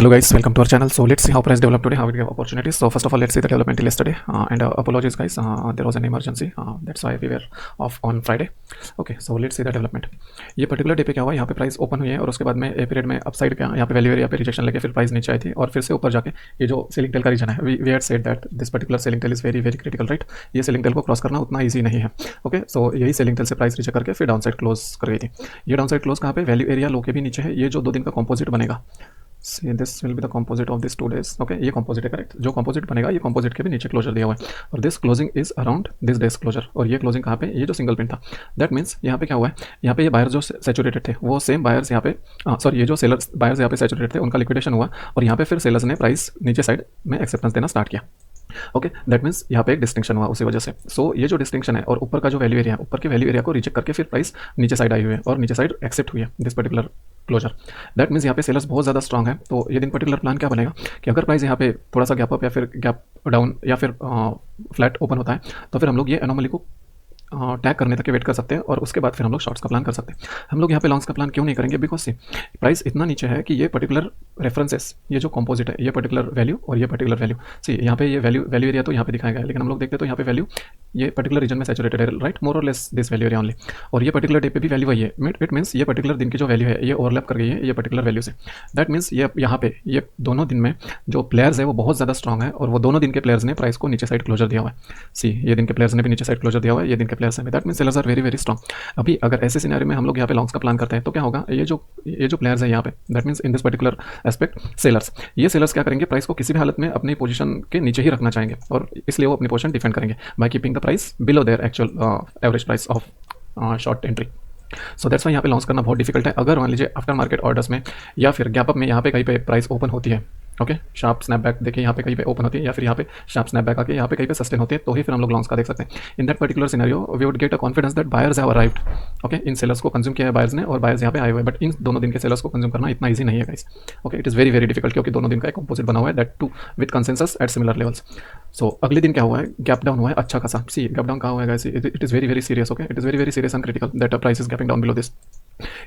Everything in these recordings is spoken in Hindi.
Hello guys, welcome to our channel. So let's see how price developed today, how it gave opportunities. So first of all, let's see the development till yesterday. And apologies guys, there was an emergency. That's why we were off on Friday. Okay, so let's see the development. ये पर्टिकुलर डे पे क्या हुआ, यहाँ पे प्राइस ओपन हुई है और उसके बाद में ए पीरियड में अपसाइड क्या, यहाँ पे वैल्यू एरिया पे रिजेक्शन लेके फिर प्राइस नीचे आई थी और फिर से ऊपर जाके ये जो सेलिंग टेल का रीजन है, we had said that this particular selling tail is very very critical, right. ये सेलिंग टेल को क्रॉस करना उतना ईजी नहीं है। ओके, सो यही सेलिंग टेल से प्राइस रिजेक्ट करके फिर डाउन साइड क्लोज कर गई थी। ये डाउन साइड क्लोज कहाँ पे, वैल्यू एरिया लो के भी नीचे है। ये जो 2 दिन का कॉम्पोजिट बनेगा, See, this will be the composite of these 2 days. Okay, ये composite है, करेक्ट। जो composite बनेगा, ये composite के भी नीचे क्लोजर दिया हुआ है और this closing is around this days closure. और ये क्लोजिंग कहाँ पे, ये जो सिंगल पिन था, दैट मीन्स यहाँ पे क्या हुआ है, यहाँ पे ये बायर्स जो सैचुरेटेड थे वो सेम बायर्स यहाँ पे सॉरी ये जो सेलर्स बायर्स यहाँ पे सैचुरेटेड थे उनका लिक्विडेशन हुआ और यहाँ पे फिर सेलर्स ने प्राइस नीचे साइड में एक्सेप्टेंस देना स्टार्ट किया। ओके, दैट मीन्स यहाँ पे एक डिस्टिंक्शन हुआ उसी वजह से। सो ये जो डिस्टिंक्शन है और ऊपर का जो वैल्यू एरिया है, ऊपर के वैल्यू एरिया को रिजेक्ट करके फिर प्राइस नीचे साइड आई हुई है और नीचे साइड एक्सेप्ट हुई है this particular closure. That means यहाँ पे सेलर्स बहुत ज़्यादा स्ट्रॉन्ग है। तो ये दिन पर्टिकुलर प्लान क्या बनेगा कि अगर प्राइस यहाँ पे थोड़ा सा गैप अप या फिर गैप डाउन या फिर फ्लैट ओपन होता है तो फिर हम लोग ये एनोमली को टैग करने तक वेट कर सकते हैं और उसके बाद फिर हम लोग शॉर्ट्स का प्लान कर सकते हैं। हम लोग यहाँ पे लॉन्ग्स का प्लान क्यों नहीं करेंगे, बिकॉज सी प्राइस इतना नीचे है कि ये पर्टिकुलर रेफरेंसेस, ये जो कॉम्पोजिट है, ये पर्टिकुलर वैल्यू और ये पर्टिकुलर वैल्यू, सी यहाँ पे ये वैल्यू एरिया तो यहाँ पे दिखाया गया है, लेकिन हम लोग देखते हैं तो यहाँ पे वैल्यू ये पर्टिकुलर रीजन में सैचुरेटेड है, राइट, मोर और less this value area only. और ये पर्टिकुलर डे पे भी वैल्यू वही है। इट मीन्स ये पर्टिकुलर दिन की जो वैल्यू है ये ओवरलैप कर गई है ये पर्टिकुलर वैल्यू से। दैट मीन्स ये यहाँ पे ये दोनों दिन में जो प्लेयर्स है वो बहुत ज़्यादा स्ट्रॉन्ग है और वो दोनों दिन के प्लेयर्स ने प्राइस को नीचे साइड क्लोजर दिया हुआ है। सी ये दिन के प्लेयर्स ने भी नीचे साइड क्लोजर दिया हुआ है, ये दिन के प्लेयर्स ने भी। That means sellers are very very strong. अभी अगर ऐसे सिनेरियो में हम लोग यहाँ पे लॉन्ग्स का प्लान करते हैं तो क्या होगा, ये जो प्लेयर्स है यहाँ पे, that means in this particular aspect sellers, ये सेलर्स क्या करेंगे, प्राइस को किसी भी हालत में अपनी पोजीशन के नीचे ही रखना चाहेंगे और इसलिए वो अपनी पोजीशन डिफेंड करेंगे by keeping the price below their actual average price of short entry. So that's why यहाँ पे लॉन्च करना बहुत डिफिकल्ट है। अगर मान लीजिए आफ्टर मार्केट ऑर्डर्स में या फिर गैप अप में यहाँ पे कहीं पे प्राइस ओपन होती है, ओके, शार्प स्नैपबैक देखिए यहाँ पे कहीं पे ओपन होती है या फिर यहाँ पे शार्प स्नैपबैक आके यहाँ पे कहीं पे सस्टेन होती है तो ही फिर हम लोग लॉन्ग्स का देख सकते हैं। In that particular scenario we would get a confidence that buyers have arrived. Okay, इन सेलर्स को कंज्यूम किया है बायर्स ने और बायर्स यहाँ पे आए हुए हैं, बट इन दोनों दिन के सेलर्स को कंज्यूम करना इतना ईजी नहीं है guys. Okay, it is very very difficult क्योंकि दोनों दिन का एक कॉम्पोजिट बना हुआ है, that too with consensus at similar levels. So अगले दिन क्या हुआ है, गैप डाउन हुआ है अच्छा खासा। सी गैप डाउन कहाँ हुआ है guys, it is very very serious. Okay, it is very very serious and critical that price is gapping down below this,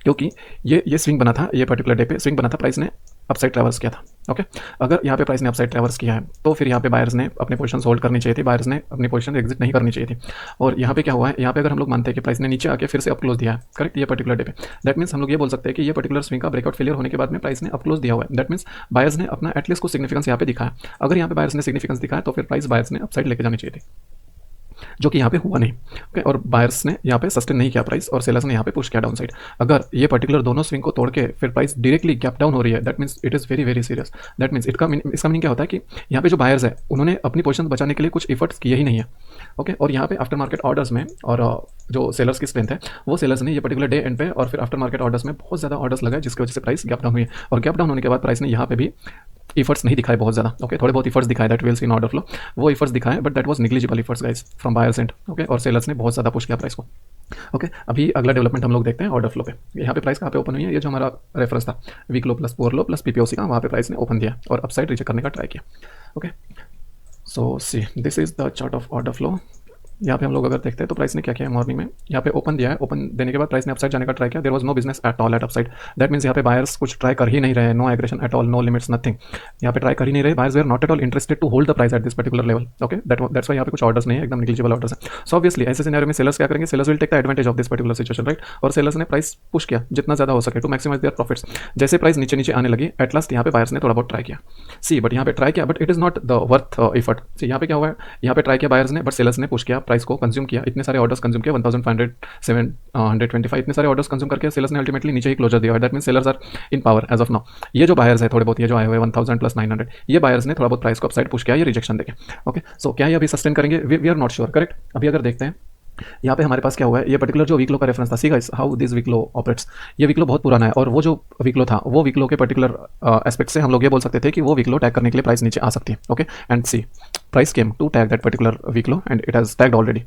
क्योंकि ये स्विंग बना था, ये पर्टिकुलर डे पे स्विंग बना था, प्राइस ने अपसाइड ट्रैवर्स किया था। ओके, अगर यहाँ पे प्राइस ने अपसाइड ट्रैवर्स किया है तो फिर यहाँ पे बायर्स ने अपनी पोजीशन होल्ड करनी चाहिए थी, बायर्स ने अपनी पोजीशन एग्जिट नहीं करनी चाहिए थी। और यहाँ पे क्या हुआ है, यहाँ पे अगर हम लोग मानते हैं कि प्राइस ने नीचे आके फिर से अप क्लोज दिया है, करेक्ट, ये पर्टिकुलर डे पे, दैट मीन्स हम लोग ये बोल सकते हैं कि ये पर्टिकुलर स्विंग का ब्रेकआउट फेलियर होने के बाद में प्राइस ने अप क्लोज दिया हुआ है। दैट मीन्स बायर्स ने अपना एटलीस्ट कुछ सिग्निफिकेंस यहाँ पे दिखाया। अगर यहाँ पे बायर्स ने सिग्निफिकेंस दिखाया तो फिर प्राइस बायर्स ने अपसाइड लेके जानी चाहिए थी, जो कि यहाँ पे हुआ नहीं। ओके, और बायर्स ने यहाँ पे सस्टेन नहीं किया प्राइस और सेलर्स ने यहाँ पे पुश किया डाउन साइड। अगर ये पर्टिकुलर दोनों स्विंग को तोड़ के फिर प्राइस डायरेक्टली गैप डाउन हो रही है, that means it is very very serious. That means इसका मीनिंग क्या होता है कि यहाँ पे जो बायर्स है उन्होंने अपनी पोजीशन बचाने के लिए कुछ एफर्ट्स किए ही नहीं है। ओके, और यहाँ पे आफ्टर मार्केट ऑर्डर्स में और जो सेलर्स की स्ट्रेंथ है वो सेलर्स ने ये पर्टिकुलर डे एंड पे और फिर आफ्टर मार्केट ऑर्डर्स में बहुत ज़्यादा ऑर्डर्स लगाए, जिसकी वजह से प्राइस गैप डाउन हुई है। और गैप डाउन होने के बाद प्राइस ने यहाँ पे भी एफर्ट्स नहीं दिखाए बहुत ज़्यादा। ओके, थोड़े बहुत एफर्ट्स दिखाए, that will see in order flow, वो एफर्ट्स दिखाए, but that was negligible efforts guys from buyers and. Okay, और सेलर्स ने बहुत ज़्यादा पुश किया प्राइस को। ओके, अभी अगला डेवलपमेंट हम लोग देखते हैं ऑर्डर फ्लो पे। यहाँ पे प्राइस कहाँ पे ओपन हुई है, ये जो हमारा रेफरेंस था वीक लो प्लस पोर लो प्लस पीपीओसी का, वहाँ पे प्राइस ने ओपन दिया और अपसाइड रिजेक्ट करने का ट्राई किया। Okay, so see this is the chart of order flow. यहाँ पे हम लोग अगर देखते हैं तो प्राइस ने क्या किया, मॉर्निंग में यहाँ पे ओपन दिया है, ओपन देने के बाद प्राइस ने अपसाइड जाने का ट्राई किया। There was no business at all at upside. That means यहाँ पे बायर्स कुछ ट्राई कर ही नहीं रहे, no aggression at all, no limits, nothing, यहाँ पे ट्राई कर ही नहीं रहे। Buyers were not at all interested to hold the price at this particular level. Okay, that's why यहाँ पे कुछ ऑर्डर्स नहीं है, एकदम निग्लिजिबल ऑर्डर्स है। सो ऑब्वियसली ऐसे सिनेरियो में सेलर्स क्या करेंगे, sellers will take the advantage of this particular situation, right. और सेलर्स ने प्राइस पुश किया जितना ज़्यादा हो सके टू मैक्सिमाइज देयर प्रॉफिट्स। जैसे प्राइस नीचे नीचे आने लगी, एट लास्ट यहाँ पे बायर्स ने थोड़ा बहुत ट्राई किया। सी बट यहाँ पे ट्राई किया, but it is not the worth effort. See यहाँ पे क्या हुआ है, यहाँ पे ट्राई किया बायर्स ने, बट सेलर्स ने पुश किया, प्राइस को कंज्यूम किया, इतने सारे ऑर्डर्स कंज्यूम किया, 1500 इतने सारे ऑर्डर्स कंज्यूम करके सेलर्स ने अल्टीमेटली नीचे ही क्लोजर दिया है। That means sellers are in power as of now. ये जो बायर्स है थोड़े बहुत, ये जो आए हुए 1000 प्लस 900, ये बायर्स ने थोड़ा बहुत प्राइस को अपसाइड पुश किया, ये रिजेक्शन देके। ओके, सो क्या ये अभी सस्टेन करेंगे, we are not sure, correct. अभी अगर देखते हैं यहाँ पे हमारे पास क्या हुआ है, ये पर्टिकुलर जो वीक लो का रेफरेंस था, see guys how this week low operates. ये वीक लो बहुत पुराना है और वो जो वीक लो था वो वीक लो के पर्टिकुलर एस्पेक्ट से हम लोग ये बोल सकते थे कि वो वीक लो टैग करने के लिए प्राइस नीचे आ सकती है। Okay, and see price came to tag that particular week low and it has tagged already.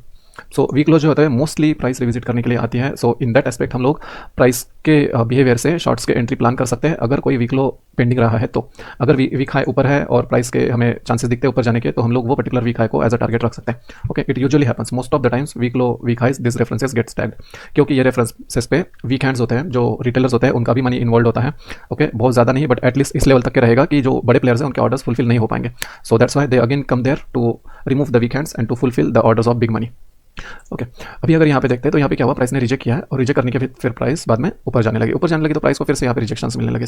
So week low जो होता है मोस्टली प्राइस रिविजिट करने के लिए आती है. सो इन दैट एस्पेक्ट हम लोग प्राइस के बिहेवियर से शॉर्ट्स के एंट्री प्लान कर सकते हैं. अगर कोई वीक लो पेंडिंग रहा है तो अगर वीक हाई ऊपर है और प्राइस के हमें चांसेस दिखते हैं ऊपर जाने के, तो हम लोग वो पर्टिकुलर वीक हाई को एज अ टारगेट रख सकते हैं. Okay, it usually happens most of the times week low week highs this references gets tagged, क्योंकि ये रेफरेंसेस पे वीक हैंड्स होते हैं, जो रिटेलर्स होते हैं उनका भी मनी इन्वॉल्व होता है. ओके, बहुत ज़्यादा नहीं बट एटलीस्ट इस लेवल तक के रहेगा कि जो बड़े प्लेयर्स हैं उनके ऑर्डर्स फुलफिल नहीं हो पाएंगे. So that's why they again come there to remove the weak hands and to fulfil the orders of big money. Okay, अभी अगर यहाँ पे देखते हैं तो यहाँ पे क्या हुआ, प्राइस ने रिजेक्ट किया है और रिजेक्ट करने के फिर प्राइस बाद में ऊपर जाने लगी तो प्राइस को फिर से यहाँ पे रिजेक्शंस मिलने लगे.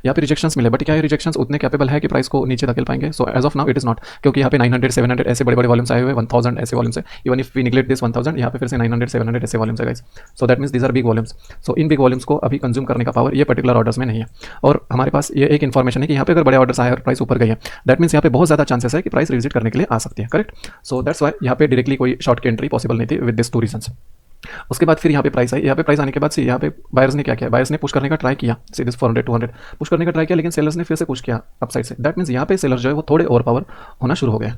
यहाँ पे रिजेक्शंस मिले, बट क्या ये रिजेक्शंस उतने कैपेबल है कि प्राइस को नीचे धकेल पाएंगे? So as of now it is not, क्योंकि यहाँ पे 900 700 ऐसे बड़े बड़े वॉल्यूम्स आए हुए, 1000 ऐसे वॉल्यूम्स है. Even if we neglect this 1000, यहाँ पे फिर से 900 700 ऐसे वॉल्यूम्स है guys. So that means these are big volumes. So इन बिग वॉल्यूम्स को अभी कंज्यूम करने का पावर ये पर्टिकुलर ऑर्डर्स में नहीं है. और हमारे पास ये एक इन्फॉर्मेशन है कि यहाँ पे अगर बड़े ऑर्डर्स आए और प्राइस ऊपर गई है, दैट मीन्स यहाँ पे बहुत ज़्यादा चांसेस है कि प्राइस रिविजिट करने के लिए आ सकती है. करेक्ट. सो दैट्स वाई यहाँ पे डायरेक्टली कोई शॉर्ट की एंट्री पॉसिबल नहीं थी विद दिस टू रीजंस. उसके बाद फिर यहाँ पे प्राइस आई. यहाँ पे प्राइस आने के बाद यहाँ पे बायर्स ने क्या किया, बायर्स ने पुश करने का ट्राई किया, सीधे 400 200 पुश करने का ट्राई किया, लेकिन सेलर्स ने फिर से पुश किया अपसाइड से. दैट मीन्स यहाँ पे सेलर्स जो है वो थोड़े ओवर पावर होना शुरू हो गए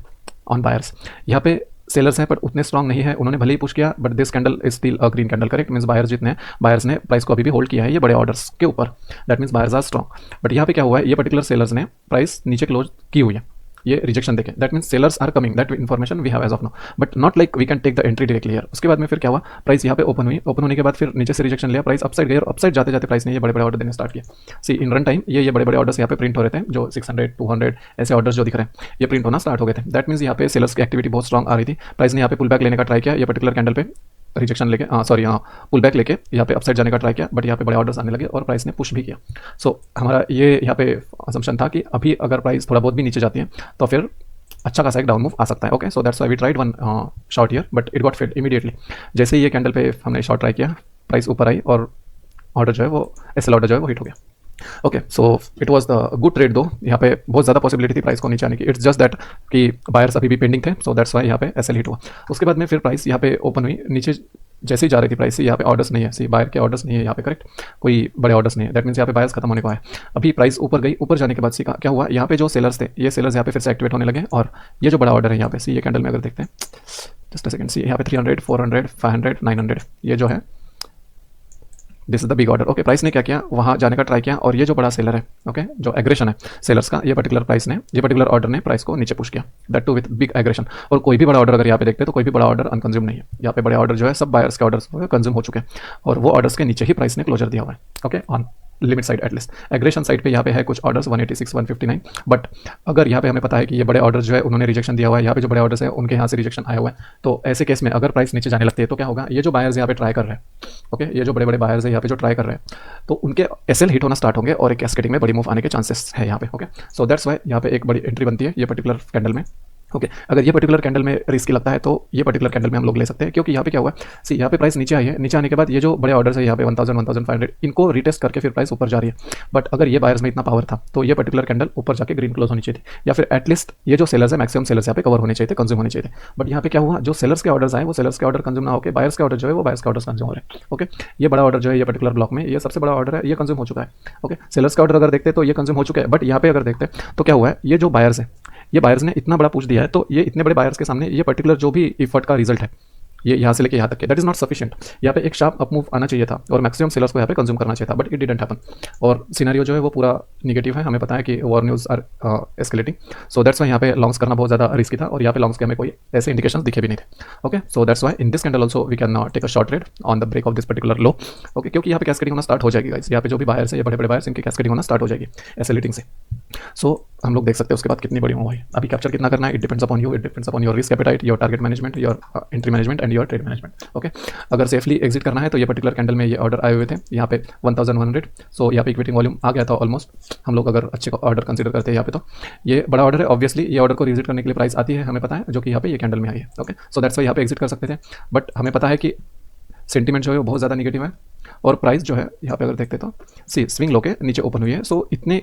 ऑन बायर्स. यहाँ पे सेलर्स हैं पर उतने स्ट्रॉन्ग नहीं है, उन्होंने भले ही पुश किया but this candle is still a green candle. Correct. Means buyers जितने बायर्स ने प्राइस को अभी भी होल्ड किया है ये बड़े ऑर्डर्स के ऊपर. That means buyers are strong. But यहाँ पे क्या हुआ है, ये पर्टिकुलर सेलर्स ने प्राइस नीचे क्लोज की हुई है, ये रिजेक्शन देखें. That means sellers are coming, that information we have as of now, but not like we can take the entry directly here. उसके बाद में फिर क्या हुआ, प्राइस यहाँ पे ओपन हुई, ओपन होने के बाद फिर नीचे से रिजेक्शन लिया, प्राइस अपसाइड गई और अपसाइड जाते जाते प्राइस ने ये बड़े बड़े ऑर्डर देने स्टार्ट किया. सी इन रन टाइम ये बड़े बड़े ऑर्डर्स यहाँ पे प्रिंट हो रहे थे, जो 600 200 ऐसे ऑर्डर्स जो दिख रहे हैं ये प्रिंट होना स्टार्ट हो गए थे. दैट मीन्स यहाँ पे सेलर्स की एक्टिविटी बहुत स्ट्रॉन्ग आ रही थी. प्राइस ने यहाँ पे पुल बैक लेने का ट्राई किया, ये पर्टिकुलर कैंडल पे रिजेक्शन लेके पुल बैक लेके यहाँ पे अपसाइड जाने का ट्राई किया, बट यहाँ पे बड़े ऑर्डर्स आने लगे और प्राइस ने पुश भी किया. सो हमारा ये यहाँ पे असम्पशन था कि अभी अगर प्राइस थोड़ा बहुत भी नीचे जाती है तो फिर अच्छा खासा एक डाउन मूव आ सकता है. Okay, so that's why we tried one short here but it got fade immediately. जैसे ही ये कैंडल पे हमने शॉर्ट ट्राई किया, प्राइस ऊपर आई और ऑर्डर जो है वो एसएल ऑर्डर जो है वो हिट हो गया. Okay, so it was the good trade दो. यहाँ पे बहुत ज़्यादा पॉसिबिलिटी थी प्राइस को नीचे आने की. इट्स जस्ट दैट कि बायर्स अभी भी पेंडिंग थे, सो दैट्स वाई यहाँ पे एसएल हिट हुआ. उसके बाद में फिर प्राइस यहाँ पे ओपन हुई, नीचे जैसे ही जा रही थी प्राइस, यहाँ पे ऑर्डर्स नहीं है, सी बायर के ऑर्डर्स नहीं है यहाँ पे. करेक्ट, कोई बड़े ऑर्डर्स नहीं है. दैट मीन्स यहाँ पे बायर्स खत्म होने को है. अभी प्राइस ऊपर गई, ऊपर जाने के बाद सी क्या हुआ, यहाँ पे जो सेलर्स थे ये सेलर्स यहाँ पे फिर से एक्टिवेट होने लगे. और ये जो बड़ा ऑर्डर है यहाँ पे सी, ये कैंडल में अगर देखते हैं जस्ट अ सेकंड, सी यहाँ पे 300 400 500 900 ये जो है this is the big order. Okay, price ने क्या किया, वहाँ जाने का ट्राई किया और ये जो बड़ा सेलर है, ओके जो एग्रेशन है सेलर्स का, ये पर्टिकुलर ऑर्डर ने प्राइस को नीचे पुश किया, that too with big aggression. और कोई भी बड़ा ऑर्डर अगर यहाँ पे देखते हैं तो कोई भी बड़ा ऑर्डर अनकंज्यूम नहीं है. यहाँ पे बड़े ऑर्डर जो है सब बायर्स के ऑर्डर्स कंज्यूम हो चुके हैं और वो ऑर्डर्स के नीचे ही प्राइस ने क्लोजर दिया हुआ है. Okay, on limit side at least. Aggression side पे यहाँ पे है कुछ ऑर्डर्स 186 159, बट अगर यहाँ पे हमें पता है कि ये बड़े ऑर्डर्स जो है उन्होंने रिजेक्शन दिया हुआ है, यहाँ पे जो बड़े ऑर्डर्स है उनके यहाँ से रिजेक्शन आया हुआ है, तो ऐसे केस में अगर प्राइस नीचे जाने लगती है तो क्या होगा, ये जो बायर्स यहाँ पे ट्राई कर रहे हैं, ओके ये जो बड़े बड़े बायर्स है यहाँ पे जो ट्राई कर रहे हैं, तो उनके एसएल हिट होना स्टार्ट होंगे और एक कैस्केडिंग में बड़ी मूव आने के चांसेस है यहाँ पे. ओके, सो दैट्स वाई यहाँ पे एक बड़ी एंट्री बनती है ये पर्टिकुलर कैंडल में. ओके, अगर ये पर्टिकुलर कैंडल में रिस्की लगता है तो ये पर्टिकुलर कैंडल में हम लोग ले सकते हैं, क्योंकि यहाँ पे क्या हुआ, सी यहाँ पे प्राइस नीचे आई है, नीचे आने के बाद ये जो बड़े ऑर्डर्स है यहाँ पे 1000 1500 इनको रिटेस्ट करके फिर प्राइस ऊपर जा रही है. बट अगर ये बायर्स में इतना पावर था तो ये पर्टिकुलर कैंडल ऊपर जाके ग्रीन क्लोज होनी चाहिए थी, या फिर एटलीस्ट ये जो सेलर्स है मैक्सिमम सेलर्स यहाँ पे कवर होने चाहिए थे, कंज्यूम होने चाहिए थे. बट यहाँ पे क्या हुआ, जो सेलर्स के ऑर्डर्स आए वो सेलर्स के ऑर्डर कंज्यूम ना होकर बायर्स के ऑर्डर जो है वो बायर्स के ऑर्डर्स कंज्यूम हो रहे हैं. ओके, ये बड़ा ऑर्डर जो है ये पर्टिकुलर ब्लॉक में ये सबसे बड़ा ऑर्डर है, ये कंज्यूम हो चुका है. ओके, सेलर्स का ऑर्डर अगर देखते तो ये कंज्यूम हो चुका है, बट यहाँ पे अगर देखते तो क्या हुआ है, ये जो बायर्स है ये बायर्स ने इतना बड़ा पुश दिया है, तो ये इतने बड़े बायर्स के सामने ये पर्टिकुलर जो भी इफर्ट का रिजल्ट है ये यहाँ से लेके यहाँ तक के, दैट इज नॉट सफिशिएंट. यहाँ पे एक शार्प अप मूव आना चाहिए था और मैक्सिमम सेलर्स को यहाँ पे कंज्यूम करना चाहिए था, बट इट डिडंट हैपन. और सिनेरियो जो है वो पूरा निगेटिव है. हमें पता है कि war news are escalating, so that's why यहाँ पे लॉन्ग्स करना बहुत ज़्यादा रिस्की था और यहाँ पे लॉन्ग्स के हमें कोई ऐसे इंडिकेशन दिखे भी नहीं थे. Okay, so that's why in this candle also we can take a short trade on the break of this particular low. Okay, क्योंकि यहाँ पे कैस्केडिंग होना स्टार्ट हो जाएगी गाइस. यहाँ पे जो भी बायर्स है ये बड़े बड़े बायर्स इनकी कैस्केडिंग होना स्टार्ट हो जाएगी एस्केलेटिंग से. सो हम लोग देख सकते हैं उसके बाद कितनी बड़ी मूव है. अभी कैप्चर कितना करना है it depends upon you, it depends upon your risk appetite, your target management, your entry management and your trade management. Okay, अगर सेफली एग्जिट करना है तो ये पर्टिकुलर कैंडल में ये ऑर्डर आए हुए थे यहाँ पे 1100. सो यहाँ पे इक्विटी वॉल्यूम आ गया था ऑलमोस्ट, हम लोग अगर अच्छे ऑर्डर कंसीडर करते हैं यहाँ पे तो ये बड़ा ऑर्डर है. ऑब्वियसली ये ऑर्डर को रिविजिट करने के लिए प्राइस आती है हमें पता है, जो कि यहाँ पे ये कैंडल में आई है. ओके, सो दैट्स वाई यहाँ पे एग्जिट कर सकते थे, बट हमें पता है कि सेंटीमेंट जो है वो बहुत ज़्यादा निगेटिव है और प्राइस जो है यहाँ पे अगर देखते तो सी स्विंग लो के नीचे ओपन हुई है, सो इतने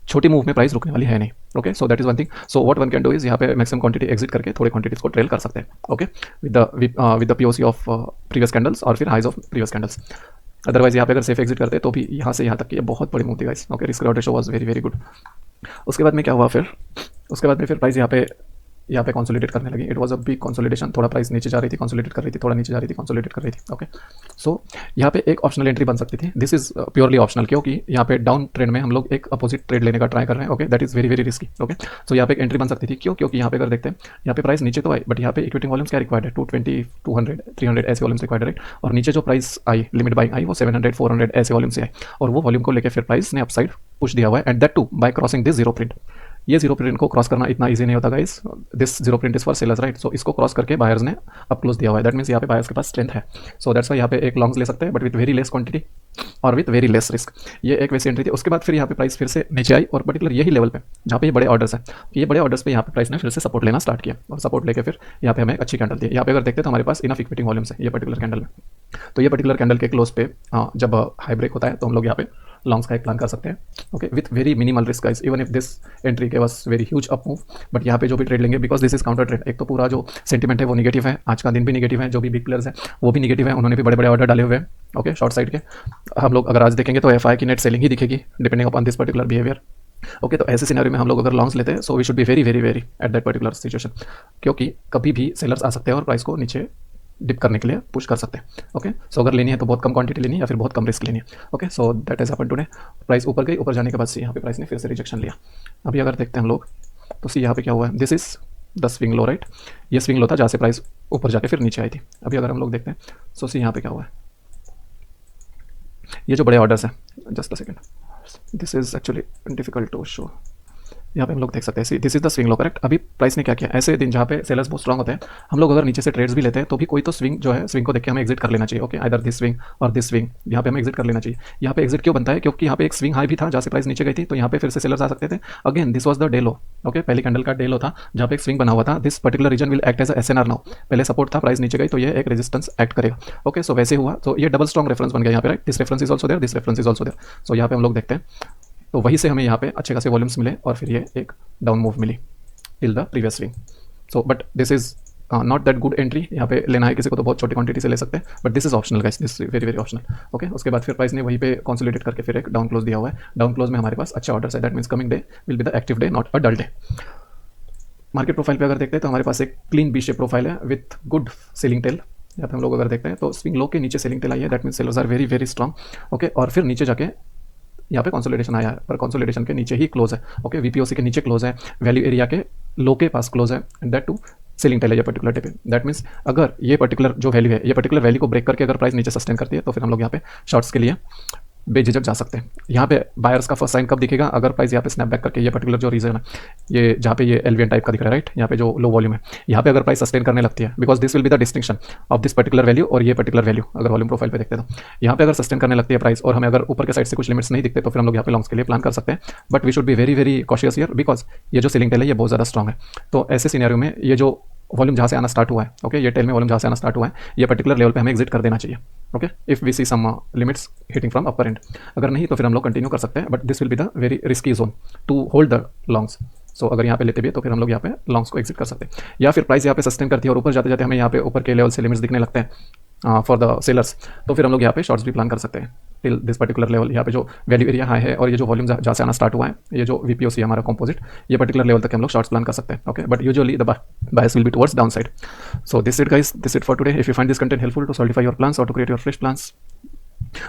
छोटी मूव में प्राइस रुकने वाली है नहीं. Okay, so that is one thing. So what one can do is यहाँ पे मैक्सिमम क्वांटिटी एग्जिट करके थोड़ी क्वांटिटीज को ट्रेल कर सकते हैं. Okay, with the POC of previous candles और फिर highs of previous candles. Otherwise यहाँ पे अगर सेफ एग्जिट करते तो भी यहाँ से यहाँ तक ये बहुत बड़ी मूव थी guys. Okay, risk reward ratio was very very good. उसके बाद में क्या हुआ फिर, उसके बाद में फिर प्राइस यहाँ पे यहाँ पे कंसोलिडेट करने लगी। It was a big consolidation, थोड़ा प्राइस नीचे जा रही थी, कंसोलिडेट कर रही थी, थोड़ा नीचे जा रही थी, कंसोलिडेट कर रही थी। ओके, सो यहाँ पे एक ऑप्शनल एंट्री बन सकती थी। दिस इज प्योरली ऑप्शनल, क्योंकि यहाँ पे डाउन ट्रेंड में हम लोग एक अपोजिट ट्रेड लेने का ट्राई कर रहे हैं। Okay, that is very very risky. Okay, so यहाँ पे एक एंट्री बन सकती थी। क्यों? क्योंकि यहाँ पे अगर देखते हैं, यहाँ पे प्राइस नीचे तो आई, बट यहाँ पे इक्विटी वॉल्यूम्स क्या रिक्वायर्ड है, 220, 200, 300 ऐसे वॉल्यूम्स रिक्वायर्ड है, राइट। और नीचे जो price I, limit buying I, वो 700, 400 ऐसे वॉल्यूम से आई, और वो वॉल्यूम को लेकर फिर प्राइस ने अपसाइड पुश दिया हुआ है, and that to by crossing this zero print. ये जीरो प्रिंट को क्रॉस करना इतना इजी नहीं होता guys. This zero print is for sellers, right. So इसको क्रॉस करके बायर्स ने अप क्लोज दिया हुआ है। दैट मीन्स यहाँ पे बायर्स के पास स्ट्रेंथ है। सो दैट्स वाई यहाँ पे एक लॉन्ग्स ले सकते हैं, but with very less quantity और विथ वेरी लेस रिस्क। ये एक वैसी एंट्री थी। उसके बाद फिर यहाँ पे प्राइस फिर से नीचे आई, और पर्टिकुलर यही लेवल पे जहाँ पे ये बड़े ऑर्डर्स है, ये बड़े ऑर्डर्स पे यहाँ पे प्राइस ने फिर से सपोर्ट लेना स्टार्ट किया, और सपोर्ट लेके फिर यहाँ पे हमें एक अच्छी कैंडल दी। यहाँ पे अगर देखते हैं तो हमारे पास इनफ इक्विटी वॉल्यूम्स है ये पर्टिकुलर कैंडल में। तो ये पर्टिकुलर कैंडल के क्लोज पे जब हाई ब्रेक होता है तो हम लोग यहाँ पे लॉन्ग्स का एक प्लान कर सकते हैं। Okay, with very minimal risk guys, even if this entry के was very huge up move, but यहाँ पे जो भी ट्रेड लेंगे, because this is counter trade. एक तो पूरा जो सेंटीमेंट है वो निगेटिव है, आज का दिन भी निगेटिव है, जो भी बिग प्लेयर्स है वो भी निगेटिव है, उन्होंने भी बड़े बड़े ऑर्डर डाले हुए हैं। ओके, शॉर्ट साइड के हम लोग अगर आज देखेंगे तो एफआई की नेट सेलिंग ही दिखेगी depending upon this particular behaviour. Okay, तो ऐसे सिनेरियो में हम लोग अगर लॉन्ग्स लेते हैं, so we should be very very very at that particular situation, क्योंकि कभी भी सेलर्स आ सकते हैं और प्राइस को नीचे डिप करने के लिए पुश कर सकते हैं। ओके, सो अगर लेनी है तो बहुत कम क्वांटिटी लेनी है या फिर बहुत कम रिस्क लेनी है। Okay, so that is happened today. Price ऊपर गई, ऊपर जाने के बाद सी यहाँ पे प्राइस ने फिर से रिजेक्शन लिया। अभी अगर देखते हैं हम लोग तो सी यहाँ पे क्या हुआ है, this is the swing low, right. ये स्विंग लो था जहाँ से प्राइस ऊपर जाके फिर नीचे आई थी। अभी अगर हम लोग देखते हैं सो सी यहाँ पे क्या हुआ है, ये जो बड़े ऑर्डर्स हैं, just a second, this is actually difficult to show. यहाँ पे हम लोग देख सकते हैं this is the swing low, correct. अभी प्राइस ने क्या किया, ऐसे दिन जहाँ पे सेलर्स बहुत स्ट्रॉन्ग होते हैं, हम लोग अगर नीचे से ट्रेड्स भी लेते हैं तो भी कोई तो स्विंग जो है, स्विंग को देख के हमें एग्जिट कर लेना चाहिए। ओके, आइदर दिस स्विंग और दिस स्विंग, यहाँ पे हमें एग्जिट कर लेना चाहिए। यहाँ पे एग्जिट क्यों बनता है, क्योंकि यहाँ पे एक स्विंग हाई भी था जहाँ से प्राइस नीचे गई थी, तो यहाँ पे फिर से सेलर्स आ सकते थे। Again this was the day low. Okay, पहली कैंडल का डे लो था जहाँ पे एक स्विंग बना हुआ था। This particular region will act as SNR now. पहले सपोर्ट था, प्राइस नीचे गई तो ये एक रेजिस्टेंस एक्ट करेगा। ओके, सो वैसे हुआ, तो ये डबल स्ट्रॉन्ग रेफरेंस बन गया यहाँ पे, right. This reference is also there, this reference is also there. So यहाँ पे हम लोग देखते हैं तो वहीं से हमें यहाँ पे अच्छे खासे वॉल्यूम्स मिले, और फिर ये एक डाउन मूव मिली till the previous swing. So but this is not that good entry. यहाँ पे लेना है किसी को तो बहुत छोटी क्वांटिटी से ले सकते हैं, but this is optional guys, this very very optional. Okay, उसके बाद फिर प्राइस ने वहीं पे कंसोलिडेट करके फिर एक डाउन क्लोज दिया हुआ है। डाउन क्लोज में हमारे पास अच्छा ऑर्डर है, that means coming day will be the active day, not a dull day. Market profile पे अगर देखते हैं तो हमारे पास एक क्लीन बी शेप प्रोफाइल है विथ गुड सेलिंग टेल। यहाँ पे हम लोग अगर देखते हैं तो स्विंग लो के नीचे सेलिंग टेल आई है, that means sellers are very very strong. Okay, और फिर नीचे जाके यहाँ पे कंसोलिडेशन आया है, पर कंसोलिडेशन के नीचे ही क्लोज है। ओके, वीपीओसी के नीचे क्लोज है, वैल्यू एरिया के लो के पास क्लोज है, and that too selling tail है ये पर्टिकुलर डे पे। दैट मीन्स अगर ये पर्टिकुलर जो वैल्यू है, ये पर्टिकुलर वैल्यू को ब्रेक करके अगर प्राइस नीचे सस्टेन करती है तो फिर हम लोग यहाँ पे शॉर्ट्स के लिए बेझिझक जा सकते हैं। यहाँ पे बायर्स का फर्स्ट साइन कब दिखेगा, अगर प्राइस यहाँ पे स्नैप बैक करके ये पर्टिकुलर जो रीजन है, ये जहाँ पे ये एलवीएन टाइप का दिख रहा है, राइट, यहाँ पे जो लो वॉल्यूम है, यहाँ पे अगर प्राइस सस्टेन करने लगती है, because this will be the distinction of this particular value और ये पर्टिकुलर वैल्यू। अगर वॉल्यूम प्रोफाइल पे देखते हैं तो यहाँ पे अगर सस्टेन करने लगती है प्राइस, और हमें अगर ऊपर के साइड से कुछ लिमिट्स नहीं दिखते, तो फिर हम लोग यहाँ पे लॉन्ग्स के लिए प्लान कर सकते हैं। But we should be very very cautious here, because ये जो सेलिंग टेल है ये बहुत ज़्यादा स्ट्रॉन्ग है। तो ऐसे सिनेरियो में ये जो वॉल्यूम जहाँ से आना स्टार्ट हुआ है, ओके, ये टेल में वॉल्यूम जहाँ से आना स्टार्ट हुआ है, ये पर्टिकुलर लेवल पे हमें एग्जिट कर देना चाहिए। Okay, if we see some limits hitting from upper end, अगर नहीं तो फिर हम लोग कंटिन्यू कर सकते हैं, but this will be the very risky zone to hold the longs. So अगर यहाँ पे लेते भी है तो फिर हम लोग यहाँ पे लॉन्ग्स को एग्जिट कर सकते हैं, या फिर प्राइस यहाँ पे सस्टेन करती है और ऊपर जाते जाते हमें यहाँ पे ऊपर के लेवल से लिमिट्स दिखने लगते हैं फॉर द सेलर्स, तो फिर हम लोग यहाँ पे शॉर्ट्स भी प्लान कर सकते हैं टिल दिस पर्टिकुलर लेवल। यहाँ पे जो वैल्यू एरिया हाई है और ये जो वॉल्यूम जहाँ से आना स्टार्ट हुआ है, ये जो वीपीओसी हमारा कंपोजिट, ये पर्टिकुलर लेवल तक हम लोग शॉर्ट्स प्लान कर सकते हैं। Okay, but usually the bias will be towards down side. So this it guys, this it for today. If you find this content helpful to solidify your plans और to create your fresh plans,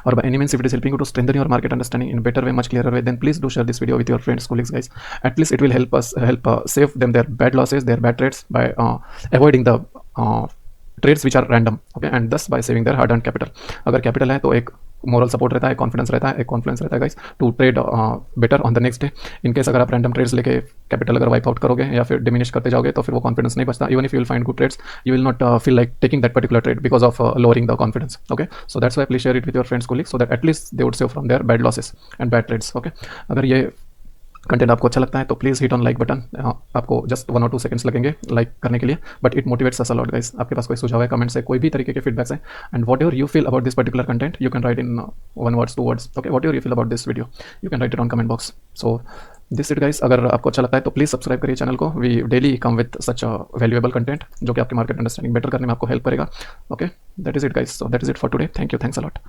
or by any means if it is helping you to strengthen your market understanding in a better way, much clearer way, then please do share this video with your friends, colleagues, guys. At least it will help us save them their bad losses, their bad trades, by avoiding the trades which are random, okay, and thus by saving their hard earned capital. अगर capital है तो एक मोरल सपोर्ट रहता है, कॉन्फिडेंस रहता है, एक कॉन्फिडेंस रहता है guys to trade better on the next day. In case अगर आप रैंडम ट्रेड्स लेके कैपिटल अगर वाइप आउट करोगे या फिर डिमिनिश करते जाओगे तो फिर वो कॉन्फिडेंस नहीं बचता। Even if you will find good trades, you will not feel like taking that particular trade because of lowering the confidence. Okay, so that's why please share it with your friends, colleagues, so that at least they would save from their bad losses and bad trades. Okay, अगर ये कंटेंट आपको अच्छा लगता है तो please hit on like button. आपको जस्ट 1 और 2 सेकंड्स लगेंगे लाइक करने के लिए, but it motivates us a lot guys. आपके पास कोई सुझाव है, कमेंट्स है, कोई भी तरीके के फीडबैक्स है, and whatever you feel about this particular content you can write in 1 words 2 words. Okay, whatever you feel about this video you can write it on comment box. So this it guys, अगर आपको अच्छा लगता है तो प्लीज़ सब्सक्राइब करिए चैनल को। We daily come with such valuable content जो कि आपके मार्केट अंडरस्टैंडिंग बेटर करने में आपको हेल्प करेगा। Okay, that is it guys, so that is it for today. Thank you, thanks a lot.